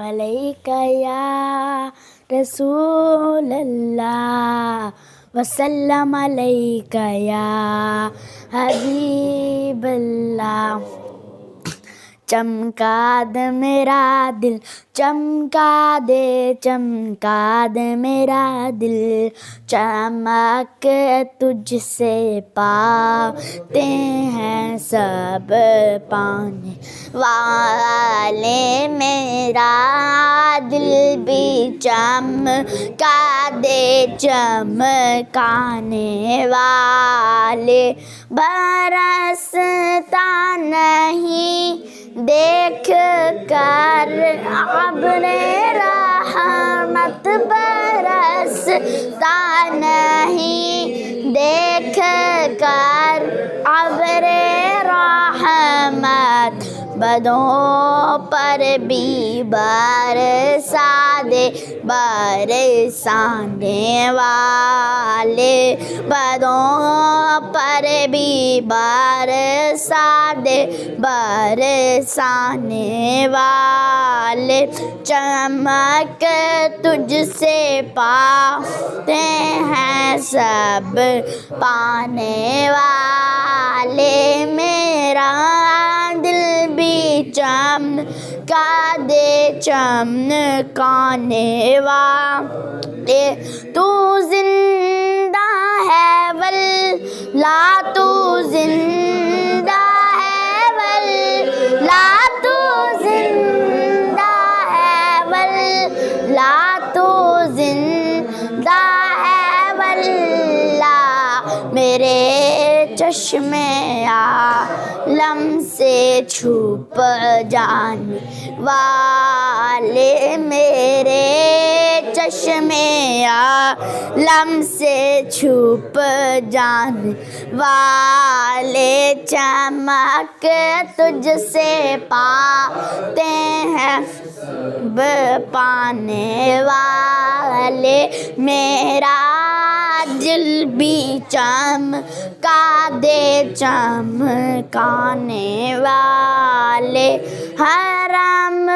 علیکہ یا رسول اللہ وسلم علیکہ یا حبیب اللہ۔ چمکا دے میرا دل، چمکا دے میرا دل، چمک تجھ سے پاتے ہیں سب پانے والے، میرا دل بھی چمکا دے چمکانے والے، برستا نہیں دیکھ کر ابر رحمت، برستا نہیں دیکھ کر ابر رحمت، بدوں پر بھی برسا دے برسانے والے، بدوں پر بھی برسا دے برسانے والے، چمک تجھ سے پاتے ہیں سب پانے والے، میرا دل بھی چمکا دے چمکانے والے، تو زندہ ہے واللہ، تو زندہ ہے واللہ، تو زندہ ہے واللہ، تو زندہ ہے واللہ، میرے چشم عالم سے چھپ جانے والے، میرے چشم عالم سے چھپ جانے والے، چمک تجھ سے پاتے ہیں پانے والے، میرا دل بھی چمکا دے چمکانے والے، حرم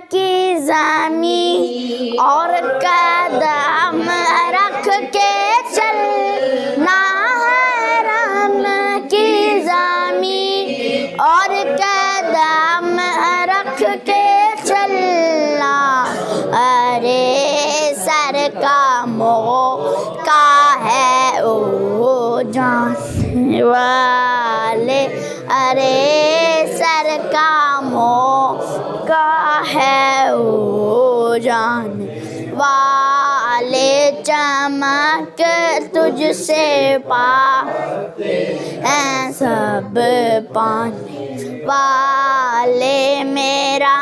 کی زمین اور قدم رکھ کے چلنا، حرم کی زمین اور قدم رکھ کے چلنا، ارے سر کا موقع ہے او جانے والے، ارے سر کا موقع ہے او جانے والے، چمک تجھ سے پاتے ہیں سب پانے والے، میرا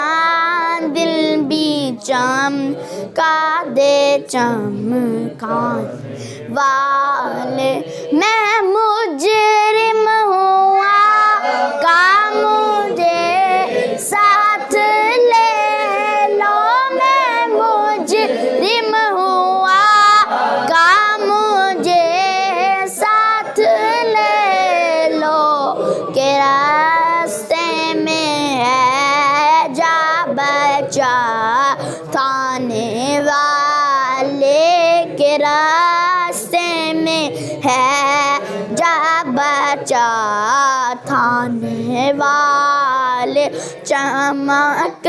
دل بھی چمکا دے چمکانے والے، میں مجرم ہوا کا مجھے ساتھ لے لو، میں مجرم ہوا کا مجھے ساتھ لے لو، کہ راستے میں ہے جا بچا تھانے والے، کہ راستے میں ہے جا بچا تھانے والے، چمک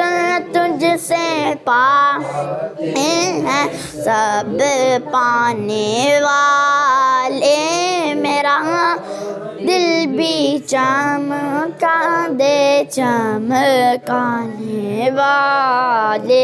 تجھ سے پاتے ہیں سب پانے والے، میرا دل بھی چمکا دے چمکانے والے۔